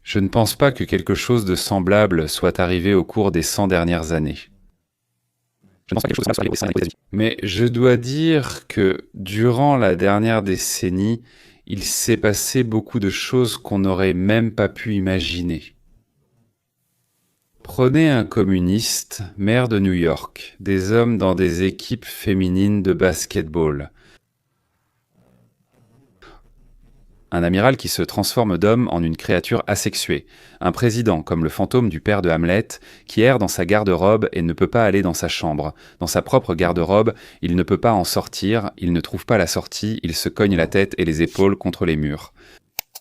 Je ne pense pas que quelque chose de semblable soit arrivé au cours des 100 dernières années. Mais je dois dire que durant la dernière décennie, il s'est passé beaucoup de choses qu'on n'aurait même pas pu imaginer. Prenez un communiste, maire de New York, des hommes dans des équipes féminines de basket-ball. Un amiral qui se transforme d'homme en une créature asexuée. Un président, comme le fantôme du père de Hamlet, qui erre dans sa garde-robe et ne peut pas aller dans sa chambre. Dans sa propre garde-robe, il ne peut pas en sortir, il ne trouve pas la sortie, il se cogne la tête et les épaules contre les murs.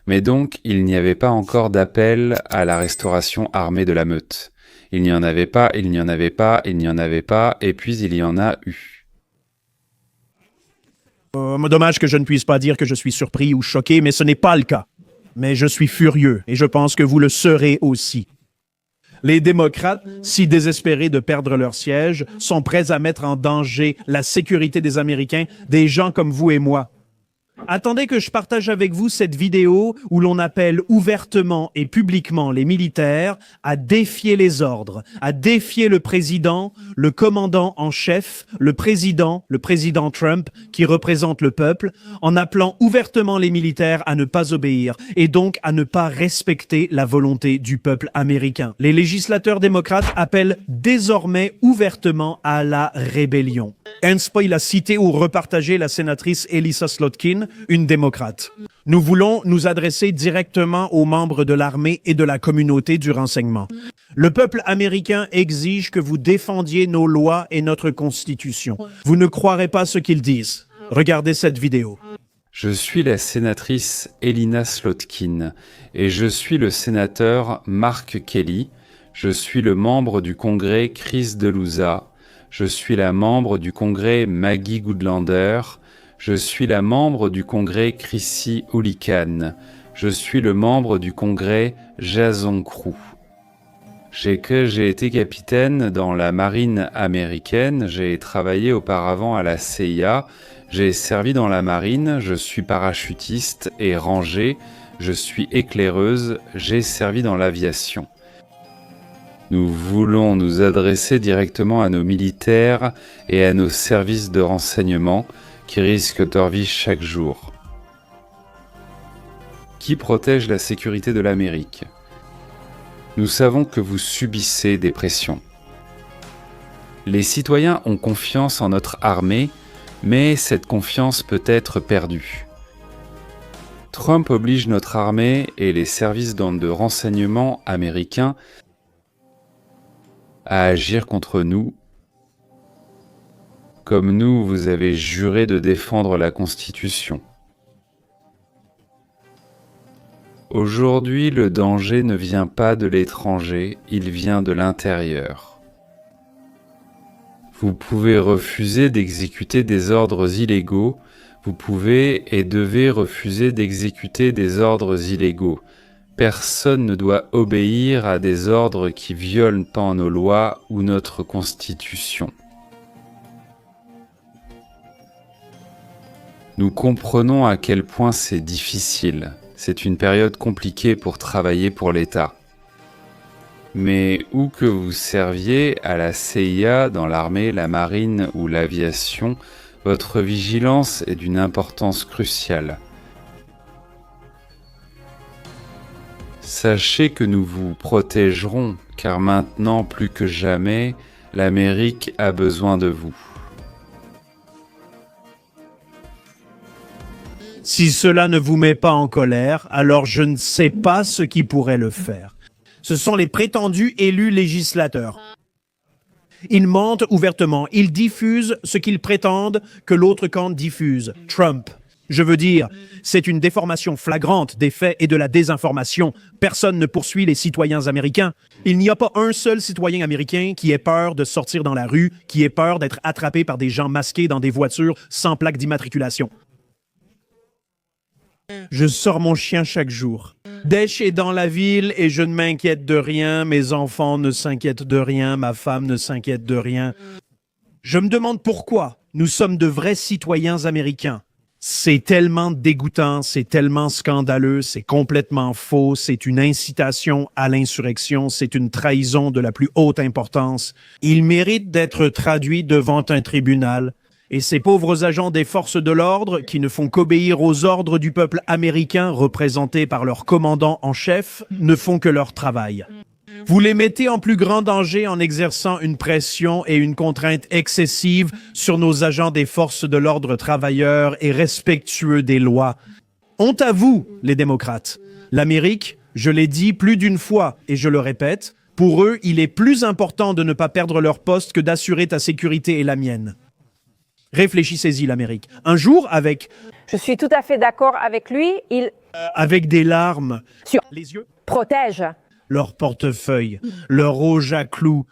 Mais donc, il n'y avait pas encore d'appel à la restauration armée de la meute. Il n'y en avait pas, il n'y en avait pas, il n'y en avait pas, et puis il y en a eu. Dommage que je ne puisse pas dire que je suis surpris ou choqué, mais ce n'est pas le cas. Mais je suis furieux, et je pense que vous le serez aussi. Les démocrates, si désespérés de perdre leur siège, sont prêts à mettre en danger la sécurité des Américains, des gens comme vous et moi. Attendez que je partage avec vous cette vidéo où l'on appelle ouvertement et publiquement les militaires à défier les ordres, à défier le président, le commandant en chef, le président Trump, qui représente le peuple, en appelant ouvertement les militaires à ne pas obéir et donc à ne pas respecter la volonté du peuple américain. Les législateurs démocrates appellent désormais ouvertement à la rébellion. Ernst Poil a cité ou repartagé la sénatrice Elissa Slotkin, une démocrate. Nous voulons nous adresser directement aux membres de l'armée et de la communauté du renseignement. Le peuple américain exige que vous défendiez nos lois et notre Constitution. Vous ne croirez pas ce qu'ils disent. Regardez cette vidéo. Je suis la sénatrice Elina Slotkin et je suis le sénateur Mark Kelly. Je suis le membre du Congrès Chris Delouza. Je suis la membre du Congrès Maggie Goodlander. Je suis la membre du Congrès Chrissy Hoolican. Je suis le membre du Congrès Jason Crew. J'ai été capitaine dans la marine américaine, j'ai travaillé auparavant à la CIA, j'ai servi dans la marine, je suis parachutiste et rangée, je suis éclaireuse, j'ai servi dans l'aviation. Nous voulons nous adresser directement à nos militaires et à nos services de renseignement qui risquent leur vie chaque jour. Qui protège la sécurité de l'Amérique ? Nous savons que vous subissez des pressions. Les citoyens ont confiance en notre armée, mais cette confiance peut être perdue. Trump oblige notre armée et les services de renseignement américains à agir contre nous. Comme nous, vous avez juré de défendre la Constitution. Aujourd'hui, le danger ne vient pas de l'étranger, il vient de l'intérieur. Vous pouvez refuser d'exécuter des ordres illégaux, vous pouvez et devez refuser d'exécuter des ordres illégaux. Personne ne doit obéir à des ordres qui violent tant nos lois ou notre Constitution. Nous comprenons à quel point c'est difficile. C'est une période compliquée pour travailler pour l'État. Mais où que vous serviez, à la CIA, dans l'armée, la marine ou l'aviation, votre vigilance est d'une importance cruciale. Sachez que nous vous protégerons, car maintenant, plus que jamais, l'Amérique a besoin de vous. Si cela ne vous met pas en colère, alors je ne sais pas ce qui pourrait le faire. Ce sont les prétendus élus législateurs. Ils mentent ouvertement, ils diffusent ce qu'ils prétendent que l'autre camp diffuse. Trump. Je veux dire, c'est une déformation flagrante des faits et de la désinformation. Personne ne poursuit les citoyens américains. Il n'y a pas un seul citoyen américain qui ait peur de sortir dans la rue, qui ait peur d'être attrapé par des gens masqués dans des voitures sans plaque d'immatriculation. Je sors mon chien chaque jour. Daesh est dans la ville et je ne m'inquiète de rien. Mes enfants ne s'inquiètent de rien. Ma femme ne s'inquiète de rien. Je me demande pourquoi nous sommes de vrais citoyens américains. C'est tellement dégoûtant, c'est tellement scandaleux, c'est complètement faux, c'est une incitation à l'insurrection, c'est une trahison de la plus haute importance. Il mérite d'être traduit devant un tribunal. Et ces pauvres agents des forces de l'ordre, qui ne font qu'obéir aux ordres du peuple américain représenté par leur commandant en chef, ne font que leur travail. Vous les mettez en plus grand danger en exerçant une pression et une contrainte excessive sur nos agents des forces de l'ordre travailleurs et respectueux des lois. Honte à vous, les démocrates. L'Amérique, je l'ai dit plus d'une fois et je le répète, pour eux, il est plus important de ne pas perdre leur poste que d'assurer ta sécurité et la mienne. Réfléchissez-y, l'Amérique. Un jour, avec... Je suis tout à fait d'accord avec lui. Il avec des larmes, sur les yeux, protège. leur portefeuille, leur rouge à clous.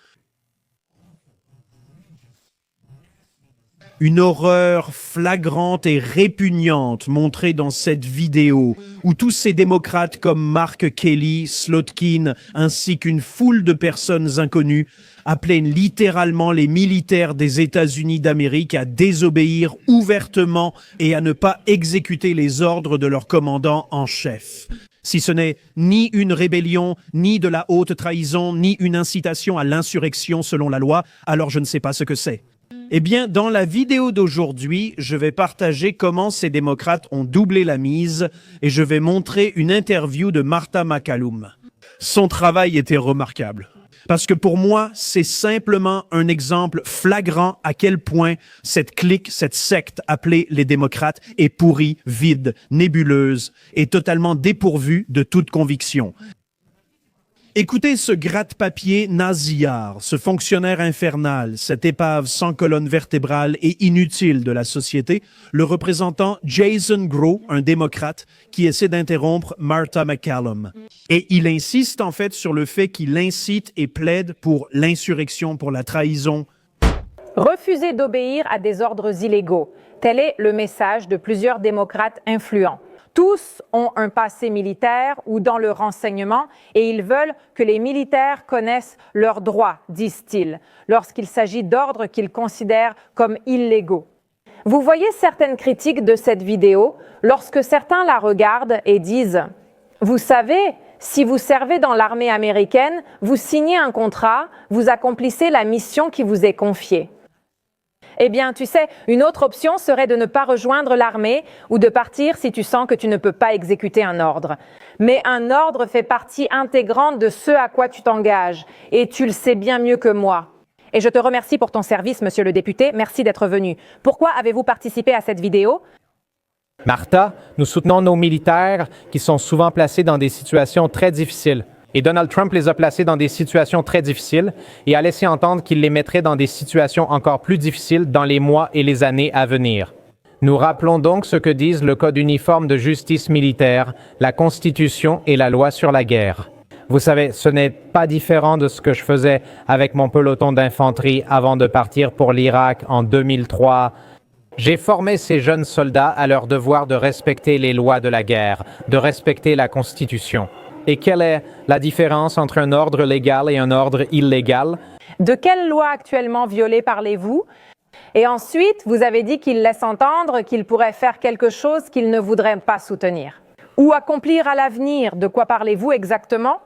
Une horreur flagrante et répugnante montrée dans cette vidéo où tous ces démocrates comme Mark Kelly, Slotkin, ainsi qu'une foule de personnes inconnues appelaient littéralement les militaires des États-Unis d'Amérique à désobéir ouvertement et à ne pas exécuter les ordres de leur commandant en chef. Si ce n'est ni une rébellion, ni de la haute trahison, ni une incitation à l'insurrection selon la loi, alors je ne sais pas ce que c'est. Eh bien, dans la vidéo d'aujourd'hui, je vais partager comment ces démocrates ont doublé la mise et je vais montrer une interview de Martha MacCallum. Son travail était remarquable. Parce que pour moi, c'est simplement un exemple flagrant à quel point cette clique, cette secte appelée les démocrates est pourrie, vide, nébuleuse et totalement dépourvue de toute conviction. Écoutez ce gratte-papier nasillard, ce fonctionnaire infernal, cette épave sans colonne vertébrale et inutile de la société, le représentant Jason Grow, un démocrate, qui essaie d'interrompre Martha MacCallum. Et il insiste en fait sur le fait qu'il incite et plaide pour l'insurrection, pour la trahison. Refuser d'obéir à des ordres illégaux. Tel est le message de plusieurs démocrates influents. Tous ont un passé militaire ou dans le renseignement et ils veulent que les militaires connaissent leurs droits, disent-ils, lorsqu'il s'agit d'ordres qu'ils considèrent comme illégaux. Vous voyez certaines critiques de cette vidéo lorsque certains la regardent et disent « Vous savez, si vous servez dans l'armée américaine, vous signez un contrat, vous accomplissez la mission qui vous est confiée. » Eh bien, tu sais, une autre option serait de ne pas rejoindre l'armée ou de partir si tu sens que tu ne peux pas exécuter un ordre. Mais un ordre fait partie intégrante de ce à quoi tu t'engages, et tu le sais bien mieux que moi. Et je te remercie pour ton service, monsieur le député. Merci d'être venu. Pourquoi avez-vous participé à cette vidéo? Martha, nous soutenons nos militaires qui sont souvent placés dans des situations très difficiles. Et Donald Trump les a placés dans des situations très difficiles et a laissé entendre qu'il les mettrait dans des situations encore plus difficiles dans les mois et les années à venir. Nous rappelons donc ce que disent le Code uniforme de justice militaire, la Constitution et la loi sur la guerre. Vous savez, ce n'est pas différent de ce que je faisais avec mon peloton d'infanterie avant de partir pour l'Irak en 2003. J'ai formé ces jeunes soldats à leur devoir de respecter les lois de la guerre, de respecter la Constitution. Et quelle est la différence entre un ordre légal et un ordre illégal? De quelle loi actuellement violée parlez-vous? Et ensuite, vous avez dit qu'il laisse entendre qu'il pourrait faire quelque chose qu'il ne voudrait pas soutenir. Ou accomplir à l'avenir. De quoi parlez-vous exactement?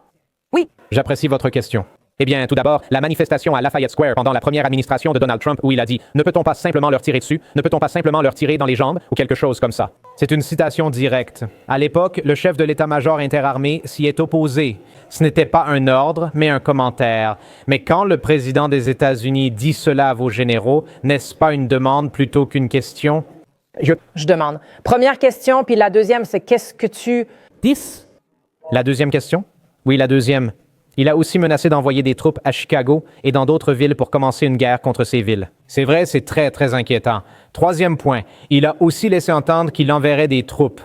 Oui. J'apprécie votre question. Eh bien, tout d'abord, la manifestation à Lafayette Square pendant la première administration de Donald Trump où il a dit « Ne peut-on pas simplement leur tirer dessus? Ne peut-on pas simplement leur tirer dans les jambes? » ou quelque chose comme ça. C'est une citation directe. À l'époque, le chef de l'état-major interarmé s'y est opposé. Ce n'était pas un ordre, mais un commentaire. Mais quand le président des États-Unis dit cela à vos généraux, n'est-ce pas une demande plutôt qu'une question? Je demande. Première question, puis la deuxième, c'est qu'est-ce que tu... 10. La deuxième question? Oui, la deuxième. Il a aussi menacé d'envoyer des troupes à Chicago et dans d'autres villes pour commencer une guerre contre ces villes. C'est vrai, c'est très, très inquiétant. Troisième point, il a aussi laissé entendre qu'il enverrait des troupes.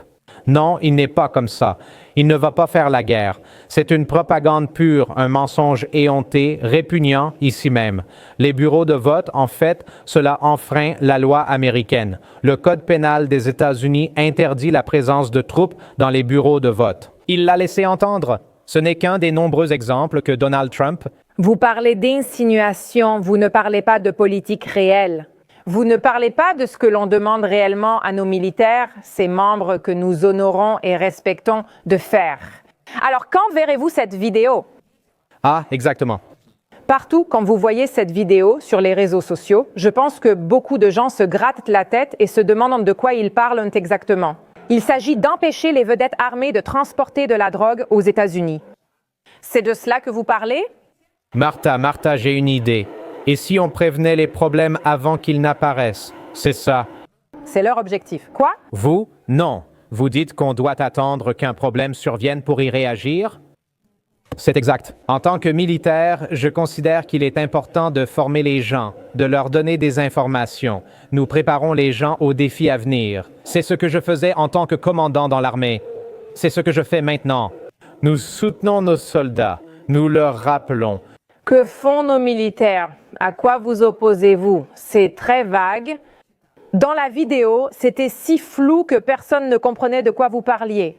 Non, il n'est pas comme ça. Il ne va pas faire la guerre. C'est une propagande pure, un mensonge éhonté, répugnant ici même. Les bureaux de vote, en fait, cela enfreint la loi américaine. Le Code pénal des États-Unis interdit la présence de troupes dans les bureaux de vote. Il l'a laissé entendre. Ce n'est qu'un des nombreux exemples que Donald Trump... Vous parlez d'insinuation, vous ne parlez pas de politique réelle. Vous ne parlez pas de ce que l'on demande réellement à nos militaires, ces membres que nous honorons et respectons, de faire. Alors, quand verrez-vous cette vidéo? Ah, exactement. Partout, quand vous voyez cette vidéo sur les réseaux sociaux, je pense que beaucoup de gens se grattent la tête et se demandent de quoi ils parlent exactement. Il s'agit d'empêcher les vedettes armées de transporter de la drogue aux États-Unis. C'est de cela que vous parlez? Martha, j'ai une idée. Et si on prévenait les problèmes avant qu'ils n'apparaissent? C'est ça. C'est leur objectif. Quoi? Vous? Non. Vous dites qu'on doit attendre qu'un problème survienne pour y réagir? C'est exact. En tant que militaire, je considère qu'il est important de former les gens, de leur donner des informations. Nous préparons les gens aux défis à venir. C'est ce que je faisais en tant que commandant dans l'armée. C'est ce que je fais maintenant. Nous soutenons nos soldats. Nous leur rappelons. Que font nos militaires? À quoi vous opposez-vous? C'est très vague. Dans la vidéo, c'était si flou que personne ne comprenait de quoi vous parliez.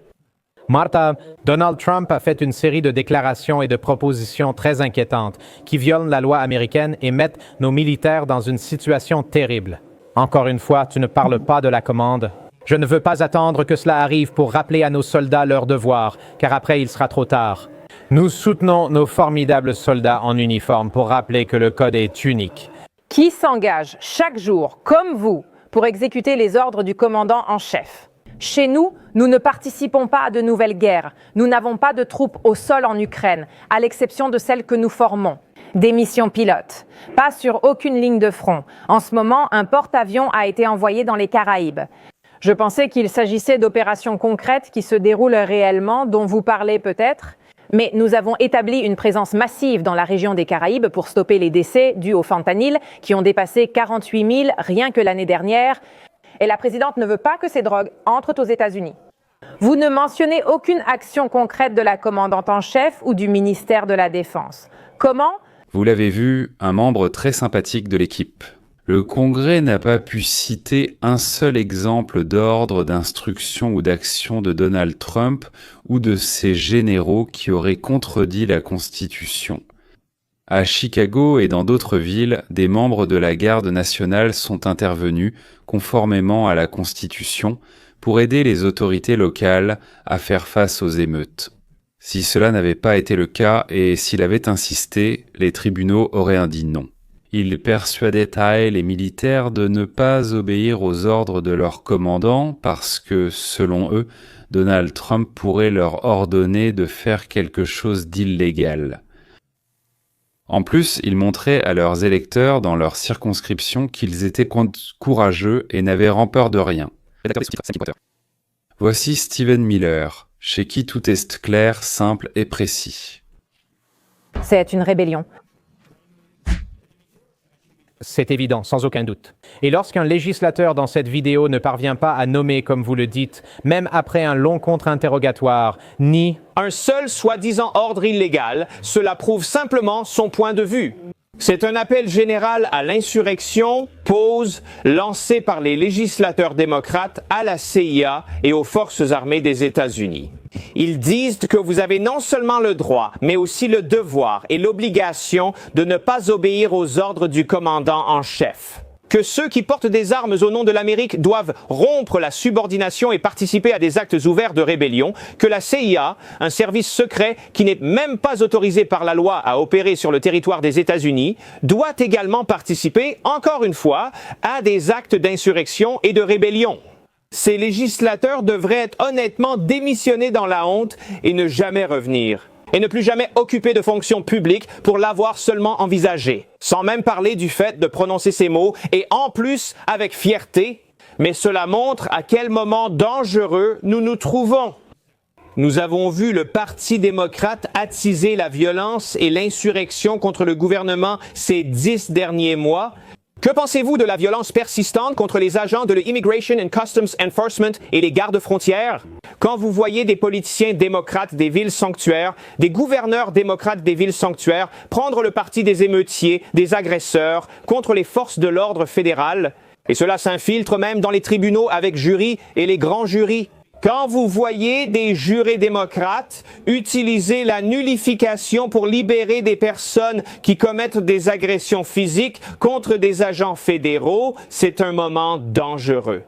Martha, Donald Trump a fait une série de déclarations et de propositions très inquiétantes qui violent la loi américaine et mettent nos militaires dans une situation terrible. Encore une fois, tu ne parles pas de la commande. Je ne veux pas attendre que cela arrive pour rappeler à nos soldats leurs devoirs, car après il sera trop tard. Nous soutenons nos formidables soldats en uniforme pour rappeler que le code est unique. Qui s'engage chaque jour, comme vous, pour exécuter les ordres du commandant en chef? Chez nous, nous ne participons pas à de nouvelles guerres. Nous n'avons pas de troupes au sol en Ukraine, à l'exception de celles que nous formons. Des missions pilotes. Pas sur aucune ligne de front. En ce moment, un porte-avions a été envoyé dans les Caraïbes. Je pensais qu'il s'agissait d'opérations concrètes qui se déroulent réellement, dont vous parlez peut-être. Mais nous avons établi une présence massive dans la région des Caraïbes pour stopper les décès dus au fentanyl, qui ont dépassé 48 000 rien que l'année dernière. Et la présidente ne veut pas que ces drogues entrent aux États-Unis. Vous ne mentionnez aucune action concrète de la commandante en chef ou du ministère de la Défense. Comment? Vous l'avez vu, un membre très sympathique de l'équipe. Le Congrès n'a pas pu citer un seul exemple d'ordre, d'instruction ou d'action de Donald Trump ou de ses généraux qui auraient contredit la Constitution. À Chicago et dans d'autres villes, des membres de la garde nationale sont intervenus, conformément à la Constitution, pour aider les autorités locales à faire face aux émeutes. Si cela n'avait pas été le cas et s'il avait insisté, les tribunaux auraient indiqué non. Il persuadait les militaires de ne pas obéir aux ordres de leur commandant parce que, selon eux, Donald Trump pourrait leur ordonner de faire quelque chose d'illégal. En plus, ils montraient à leurs électeurs dans leur circonscription qu'ils étaient courageux et n'avaient rampeur de rien. Voici Stephen Miller, chez qui tout est clair, simple et précis. C'est une rébellion. C'est évident, sans aucun doute. Et lorsqu'un législateur dans cette vidéo ne parvient pas à nommer, comme vous le dites, même après un long contre-interrogatoire, ni un seul soi-disant ordre illégal, cela prouve simplement son point de vue. C'est un appel général à l'insurrection, lancé par les législateurs démocrates à la CIA et aux forces armées des États-Unis. Ils disent que vous avez non seulement le droit, mais aussi le devoir et l'obligation de ne pas obéir aux ordres du commandant en chef. Que ceux qui portent des armes au nom de l'Amérique doivent rompre la subordination et participer à des actes ouverts de rébellion, que la CIA, un service secret qui n'est même pas autorisé par la loi à opérer sur le territoire des États-Unis, doit également participer, encore une fois, à des actes d'insurrection et de rébellion. Ces législateurs devraient honnêtement démissionner dans la honte et ne jamais revenir. Et ne plus jamais occuper de fonctions publiques pour l'avoir seulement envisagé. Sans même parler du fait de prononcer ces mots, et en plus avec fierté, mais cela montre à quel moment dangereux nous nous trouvons. Nous avons vu le Parti démocrate attiser la violence et l'insurrection contre le gouvernement ces 10 derniers mois. Que pensez-vous de la violence persistante contre les agents de l'Immigration and Customs Enforcement et les gardes-frontières? Quand vous voyez des politiciens démocrates des villes sanctuaires, des gouverneurs démocrates des villes sanctuaires prendre le parti des émeutiers, des agresseurs, contre les forces de l'ordre fédéral, et cela s'infiltre même dans les tribunaux avec jury et les grands jurys. Quand vous voyez des jurés démocrates utiliser la nullification pour libérer des personnes qui commettent des agressions physiques contre des agents fédéraux, c'est un moment dangereux.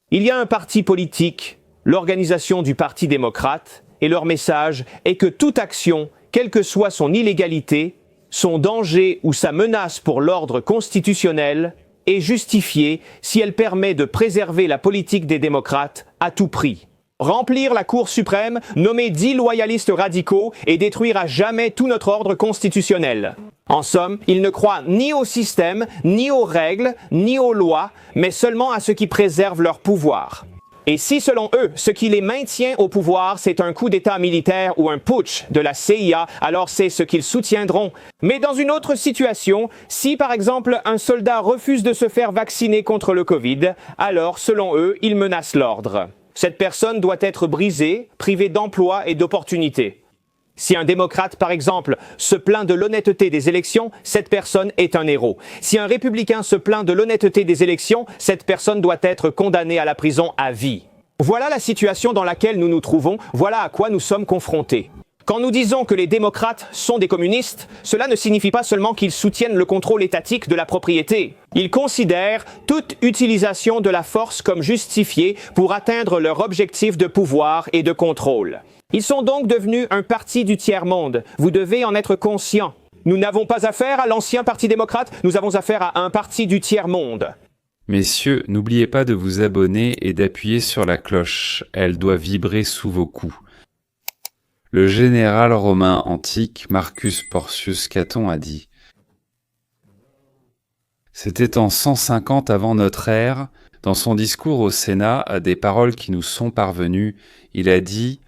Il y a un parti politique, l'organisation du Parti démocrate, et leur message est que toute action, quelle que soit son illégalité, son danger ou sa menace pour l'ordre constitutionnel, est justifiée si elle permet de préserver la politique des démocrates à tout prix. Remplir la Cour suprême, nommer 10 loyalistes radicaux et détruire à jamais tout notre ordre constitutionnel. En somme, ils ne croient ni au système, ni aux règles, ni aux lois, mais seulement à ce qui préserve leur pouvoir. Et si, selon eux, ce qui les maintient au pouvoir, c'est un coup d'État militaire ou un putsch de la CIA, alors c'est ce qu'ils soutiendront. Mais dans une autre situation, si par exemple un soldat refuse de se faire vacciner contre le Covid, alors, selon eux, ils menacent l'ordre. Cette personne doit être brisée, privée d'emploi et d'opportunités. Si un démocrate, par exemple, se plaint de l'honnêteté des élections, cette personne est un héros. Si un républicain se plaint de l'honnêteté des élections, cette personne doit être condamnée à la prison à vie. Voilà la situation dans laquelle nous nous trouvons, voilà à quoi nous sommes confrontés. Quand nous disons que les démocrates sont des communistes, cela ne signifie pas seulement qu'ils soutiennent le contrôle étatique de la propriété. Ils considèrent toute utilisation de la force comme justifiée pour atteindre leur objectif de pouvoir et de contrôle. Ils sont donc devenus un parti du tiers-monde. Vous devez en être conscient. Nous n'avons pas affaire à l'ancien Parti démocrate, nous avons affaire à un parti du tiers-monde. Messieurs, n'oubliez pas de vous abonner et d'appuyer sur la cloche. Elle doit vibrer sous vos coups. Le général romain antique Marcus Porcius Caton a dit « C'était en 150 avant notre ère, dans son discours au Sénat, à des paroles qui nous sont parvenues, il a dit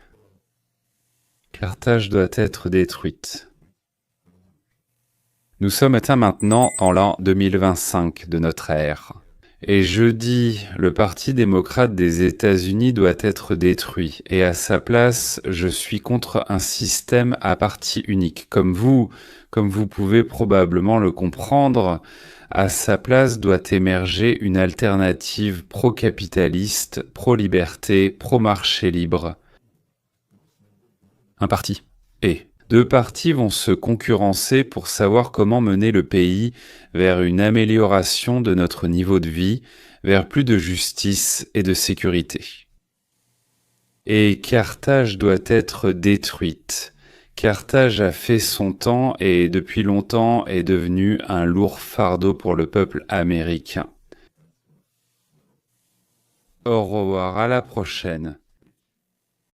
« Carthage doit être détruite ». Nous sommes atteints maintenant en l'an 2025 de notre ère. Et je dis, le Parti démocrate des États-Unis doit être détruit. Et à sa place, je suis contre un système à parti unique. Comme vous pouvez probablement le comprendre, à sa place doit émerger une alternative pro-capitaliste, pro-liberté, pro-marché libre. Un parti. Et 2 partis vont se concurrencer pour savoir comment mener le pays vers une amélioration de notre niveau de vie, vers plus de justice et de sécurité. Et Carthage doit être détruite. Carthage a fait son temps et depuis longtemps est devenu un lourd fardeau pour le peuple américain. Au revoir, à la prochaine.